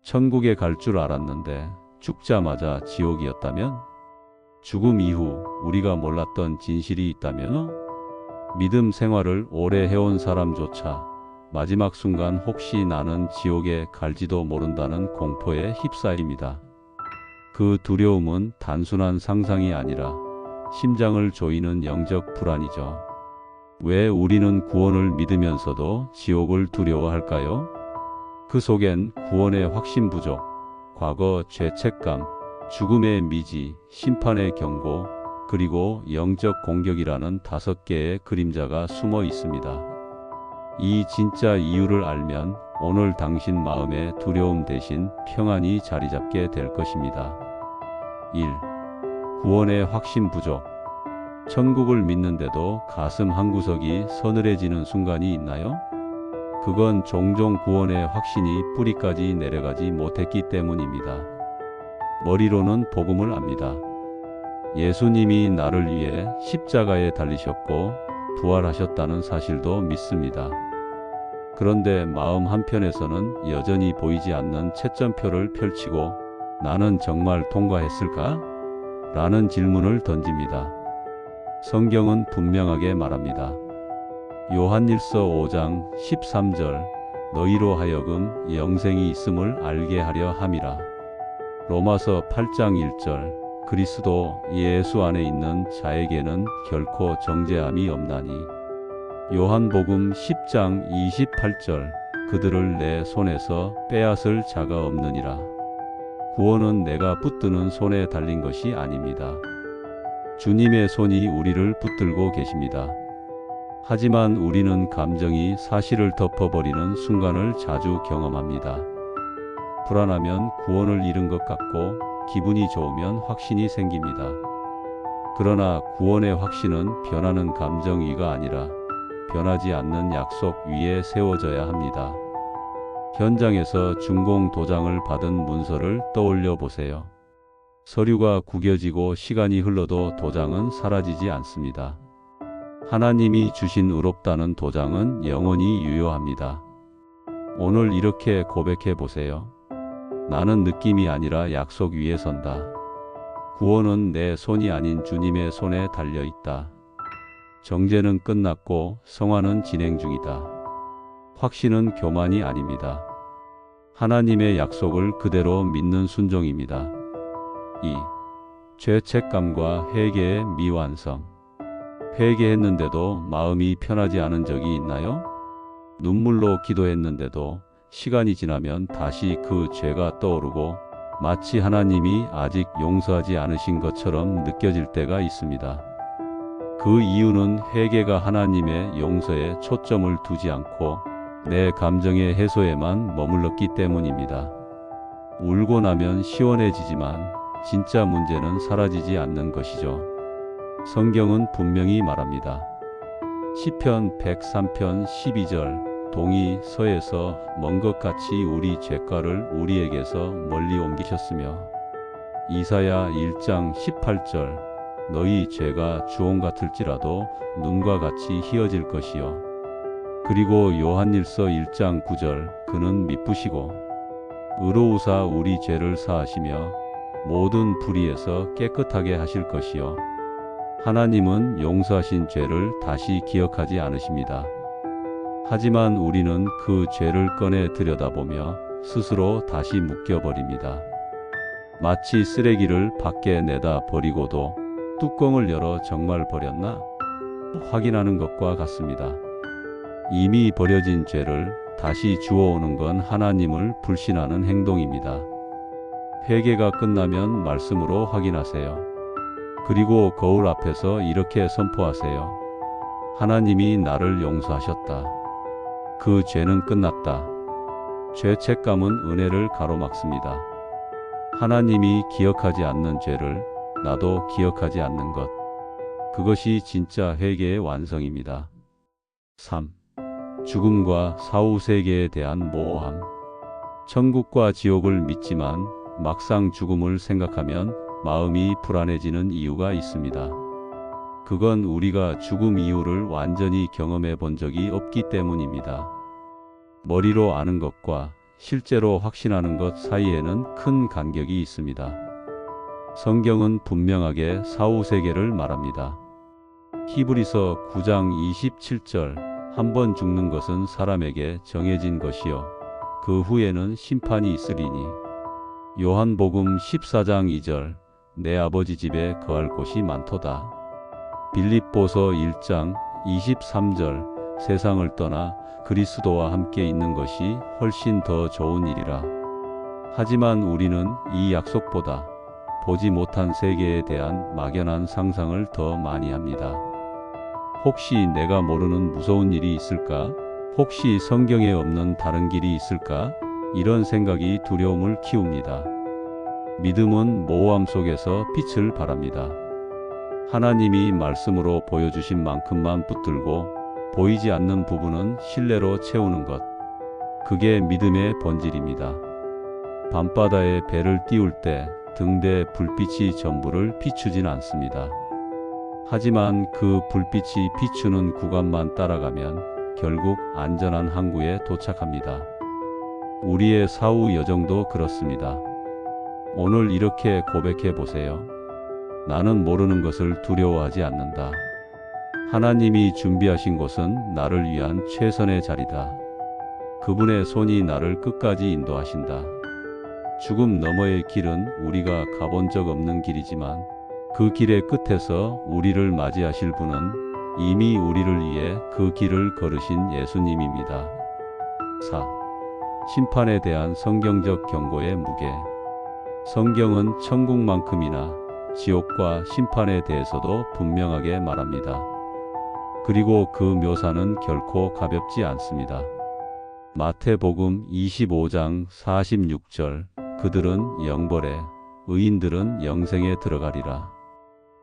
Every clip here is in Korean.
천국에 갈 줄 알았는데 죽자마자 지옥이었다면? 죽음 이후 우리가 몰랐던 진실이 있다면? 믿음 생활을 오래 해온 사람조차 마지막 순간 혹시 나는 지옥에 갈지도 모른다는 공포에 휩싸입니다. 그 두려움은 단순한 상상이 아니라 심장을 조이는 영적 불안이죠. 왜 우리는 구원을 믿으면서도 지옥을 두려워할까요? 그 속엔 구원의 확신 부족, 과거 죄책감, 죽음의 미지, 심판의 경고, 그리고 영적 공격이라는 5개의 그림자가 숨어 있습니다. 이 진짜 이유를 알면 오늘 당신 마음의 두려움 대신 평안이 자리 잡게 될 것입니다. 1. 구원의 확신 부족. 천국을 믿는데도 가슴 한구석이 서늘해지는 순간이 있나요? 그건 종종 구원의 확신이 뿌리까지 내려가지 못했기 때문입니다. 머리로는 복음을 압니다. 예수님이 나를 위해 십자가에 달리셨고 부활하셨다는 사실도 믿습니다. 그런데 마음 한편에서는 여전히 보이지 않는 채점표를 펼치고 나는 정말 통과했을까? 라는 질문을 던집니다. 성경은 분명하게 말합니다. 요한일서 5장 13절 너희로 하여금 영생이 있음을 알게 하려 함이라. 로마서 8장 1절 그리스도 예수 안에 있는 자에게는 결코 정죄함이 없나니. 요한복음 10장 28절 그들을 내 손에서 빼앗을 자가 없느니라. 구원은 내가 붙드는 손에 달린 것이 아닙니다. 주님의 손이 우리를 붙들고 계십니다. 하지만 우리는 감정이 사실을 덮어버리는 순간을 자주 경험합니다. 불안하면 구원을 잃은 것 같고 기분이 좋으면 확신이 생깁니다. 그러나 구원의 확신은 변하는 감정 위가 아니라 변하지 않는 약속 위에 세워져야 합니다. 현장에서 준공 도장을 받은 문서를 떠올려 보세요. 서류가 구겨지고 시간이 흘러도 도장은 사라지지 않습니다. 하나님이 주신 의롭다는 도장은 영원히 유효합니다. 오늘 이렇게 고백해 보세요. 나는 느낌이 아니라 약속 위에 선다. 구원은 내 손이 아닌 주님의 손에 달려 있다. 정죄는 끝났고 성화는 진행 중이다. 확신은 교만이 아닙니다. 하나님의 약속을 그대로 믿는 순종입니다. 2. 죄책감과 회개의 미완성. 회개했는데도 마음이 편하지 않은 적이 있나요? 눈물로 기도했는데도 시간이 지나면 다시 그 죄가 떠오르고 마치 하나님이 아직 용서하지 않으신 것처럼 느껴질 때가 있습니다. 그 이유는 회개가 하나님의 용서에 초점을 두지 않고 내 감정의 해소에만 머물렀기 때문입니다. 울고 나면 시원해지지만 진짜 문제는 사라지지 않는 것이죠. 성경은 분명히 말합니다. 시편 103편 12절 동이 서에서 먼 것 같이 우리 죄가를 우리에게서 멀리 옮기셨으며 이사야 1장 18절 너희 죄가 주홍 같을지라도 눈과 같이 희어질 것이요. 그리고 요한일서 1장 9절 그는 미쁘시고 의로우사 우리 죄를 사하시며 모든 불의에서 깨끗하게 하실 것이요. 하나님은 용서하신 죄를 다시 기억하지 않으십니다. 하지만 우리는 그 죄를 꺼내 들여다보며 스스로 다시 묶여버립니다. 마치 쓰레기를 밖에 내다 버리고도 뚜껑을 열어 정말 버렸나? 확인하는 것과 같습니다. 이미 버려진 죄를 다시 주워오는 건 하나님을 불신하는 행동입니다. 회개가 끝나면 말씀으로 확인하세요. 그리고 거울 앞에서 이렇게 선포하세요. 하나님이 나를 용서하셨다. 그 죄는 끝났다. 죄책감은 은혜를 가로막습니다. 하나님이 기억하지 않는 죄를 나도 기억하지 않는 것. 그것이 진짜 회개의 완성입니다. 3. 죽음과 사후세계에 대한 모호함. 천국과 지옥을 믿지만 막상 죽음을 생각하면 마음이 불안해지는 이유가 있습니다. 그건 우리가 죽음 이유를 완전히 경험해 본 적이 없기 때문입니다. 머리로 아는 것과 실제로 확신하는 것 사이에는 큰 간격이 있습니다. 성경은 분명하게 사후세계를 말합니다. 히브리서 9장 27절 한 번 죽는 것은 사람에게 정해진 것이요 그 후에는 심판이 있으리니 요한복음 14장 2절 내 아버지 집에 거할 곳이 많도다. 빌립보서 1장 23절 세상을 떠나 그리스도와 함께 있는 것이 훨씬 더 좋은 일이라. 하지만 우리는 이 약속보다 보지 못한 세계에 대한 막연한 상상을 더 많이 합니다. 혹시 내가 모르는 무서운 일이 있을까? 혹시 성경에 없는 다른 길이 있을까? 이런 생각이 두려움을 키웁니다. 믿음은 모호함 속에서 빛을 발합니다. 하나님이 말씀으로 보여주신 만큼만 붙들고 보이지 않는 부분은 신뢰로 채우는 것. 그게 믿음의 본질입니다. 밤바다에 배를 띄울 때 등대 불빛이 전부를 비추진 않습니다. 하지만 그 불빛이 비추는 구간만 따라가면 결국 안전한 항구에 도착합니다. 우리의 사후 여정도 그렇습니다. 오늘 이렇게 고백해 보세요. 나는 모르는 것을 두려워하지 않는다. 하나님이 준비하신 곳은 나를 위한 최선의 자리다. 그분의 손이 나를 끝까지 인도하신다. 죽음 너머의 길은 우리가 가본 적 없는 길이지만 그 길의 끝에서 우리를 맞이하실 분은 이미 우리를 위해 그 길을 걸으신 예수님입니다. 4. 심판에 대한 성경적 경고의 무게. 성경은 천국만큼이나 지옥과 심판에 대해서도 분명하게 말합니다. 그리고 그 묘사는 결코 가볍지 않습니다. 마태복음 25장 46절 그들은 영벌에 의인들은 영생에 들어가리라.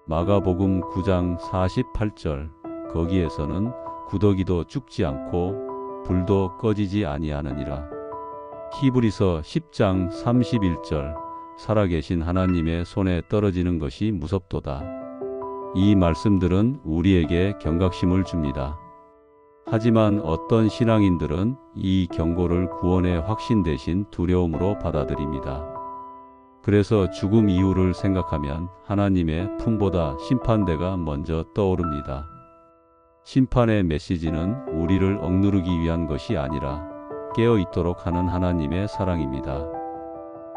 마가복음 9장 48절 거기에서는 구더기도 죽지 않고 불도 꺼지지 아니하느니라. 히브리서 10장 31절 살아계신 하나님의 손에 떨어지는 것이 무섭도다. 이 말씀들은 우리에게 경각심을 줍니다. 하지만 어떤 신앙인들은 이 경고를 구원의 확신 대신 두려움으로 받아들입니다. 그래서 죽음 이후를 생각하면 하나님의 품보다 심판대가 먼저 떠오릅니다. 심판의 메시지는 우리를 억누르기 위한 것이 아니라 깨어 있도록 하는 하나님의 사랑입니다.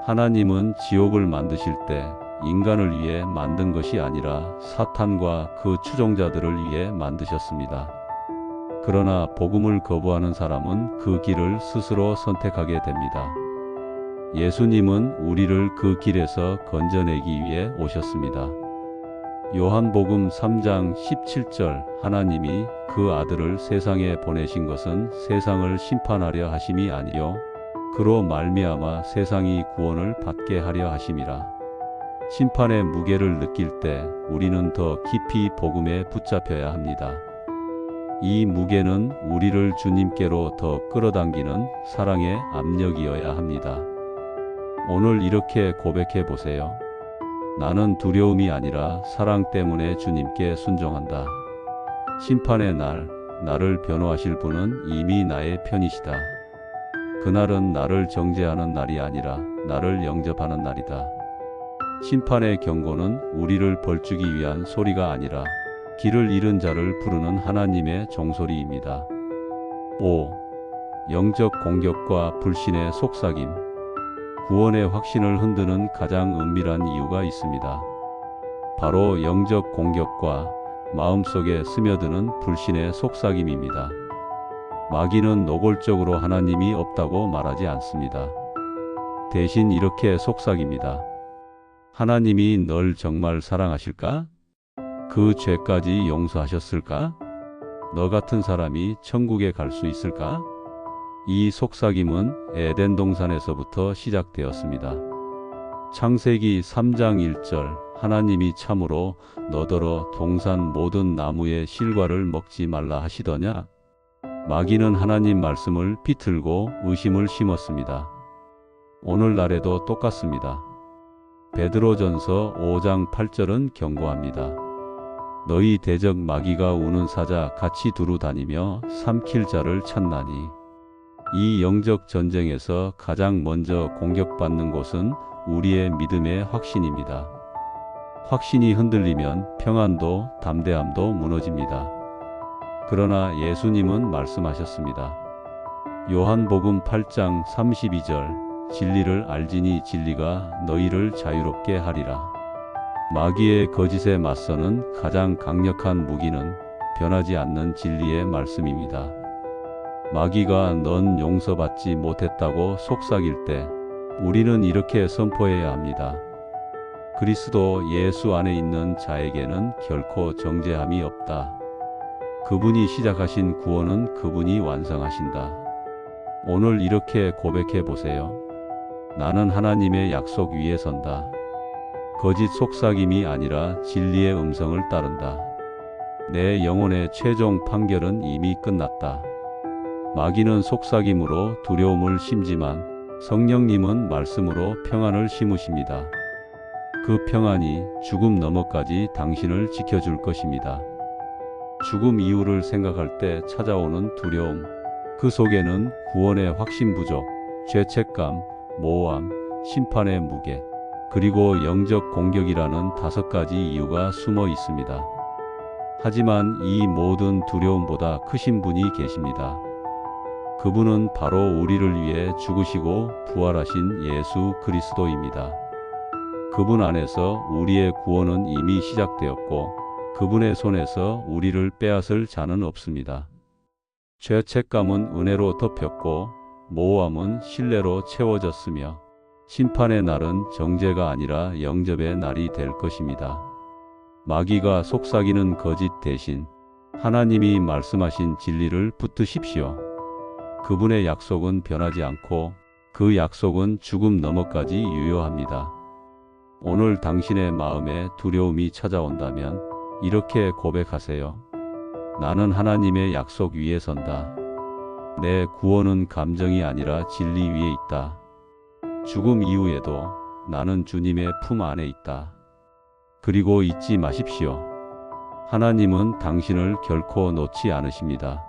하나님은 지옥을 만드실 때 인간을 위해 만든 것이 아니라 사탄과 그 추종자들을 위해 만드셨습니다. 그러나 복음을 거부하는 사람은 그 길을 스스로 선택하게 됩니다. 예수님은 우리를 그 길에서 건져내기 위해 오셨습니다. 요한복음 3장 17절 하나님이 그 아들을 세상에 보내신 것은 세상을 심판하려 하심이 아니요 그로 말미암아 세상이 구원을 받게 하려 하심이라. 심판의 무게를 느낄 때 우리는 더 깊이 복음에 붙잡혀야 합니다. 이 무게는 우리를 주님께로 더 끌어당기는 사랑의 압력이어야 합니다. 오늘 이렇게 고백해 보세요. 나는 두려움이 아니라 사랑 때문에 주님께 순종한다. 심판의 날, 나를 변호하실 분은 이미 나의 편이시다. 그날은 나를 정죄하는 날이 아니라 나를 영접하는 날이다. 심판의 경고는 우리를 벌주기 위한 소리가 아니라 길을 잃은 자를 부르는 하나님의 종소리입니다. 5. 영적 공격과 불신의 속삭임. 구원의 확신을 흔드는 가장 은밀한 이유가 있습니다. 바로 영적 공격과 마음속에 스며드는 불신의 속삭임입니다. 마귀는 노골적으로 하나님이 없다고 말하지 않습니다. 대신 이렇게 속삭입니다. 하나님이 널 정말 사랑하실까? 그 죄까지 용서하셨을까? 너 같은 사람이 천국에 갈 수 있을까? 이 속삭임은 에덴 동산에서부터 시작되었습니다. 창세기 3장 1절 하나님이 참으로 너더러 동산 모든 나무의 실과를 먹지 말라 하시더냐? 마귀는 하나님 말씀을 비틀고 의심을 심었습니다. 오늘날에도 똑같습니다. 베드로전서 5장 8절은 경고합니다. 너희 대적 마귀가 우는 사자 같이 두루 다니며 삼킬 자를 찾나니 이 영적 전쟁에서 가장 먼저 공격받는 곳은 우리의 믿음의 확신입니다. 확신이 흔들리면 평안도 담대함도 무너집니다. 그러나 예수님은 말씀하셨습니다. 요한복음 8장 32절 진리를 알지니 진리가 너희를 자유롭게 하리라. 마귀의 거짓에 맞서는 가장 강력한 무기는 변하지 않는 진리의 말씀입니다. 마귀가 넌 용서받지 못했다고 속삭일 때 우리는 이렇게 선포해야 합니다. 그리스도 예수 안에 있는 자에게는 결코 정죄함이 없다. 그분이 시작하신 구원은 그분이 완성하신다. 오늘 이렇게 고백해 보세요. 나는 하나님의 약속 위에 선다. 거짓 속삭임이 아니라 진리의 음성을 따른다. 내 영혼의 최종 판결은 이미 끝났다. 마귀는 속삭임으로 두려움을 심지만 성령님은 말씀으로 평안을 심으십니다. 그 평안이 죽음 너머까지 당신을 지켜줄 것입니다. 죽음 이후를 생각할 때 찾아오는 두려움, 그 속에는 구원의 확신 부족, 죄책감, 모호함, 심판의 무게, 그리고 영적 공격이라는 5가지 이유가 숨어 있습니다. 하지만 이 모든 두려움보다 크신 분이 계십니다. 그분은 바로 우리를 위해 죽으시고 부활하신 예수 그리스도입니다. 그분 안에서 우리의 구원은 이미 시작되었고 그분의 손에서 우리를 빼앗을 자는 없습니다. 죄책감은 은혜로 덮였고 모호함은 신뢰로 채워졌으며 심판의 날은 정죄가 아니라 영접의 날이 될 것입니다. 마귀가 속삭이는 거짓 대신 하나님이 말씀하신 진리를 붙드십시오. 그분의 약속은 변하지 않고 그 약속은 죽음 너머까지 유효합니다. 오늘 당신의 마음에 두려움이 찾아온다면 이렇게 고백하세요. 나는 하나님의 약속 위에 선다. 내 구원은 감정이 아니라 진리 위에 있다. 죽음 이후에도 나는 주님의 품 안에 있다. 그리고 잊지 마십시오. 하나님은 당신을 결코 놓지 않으십니다.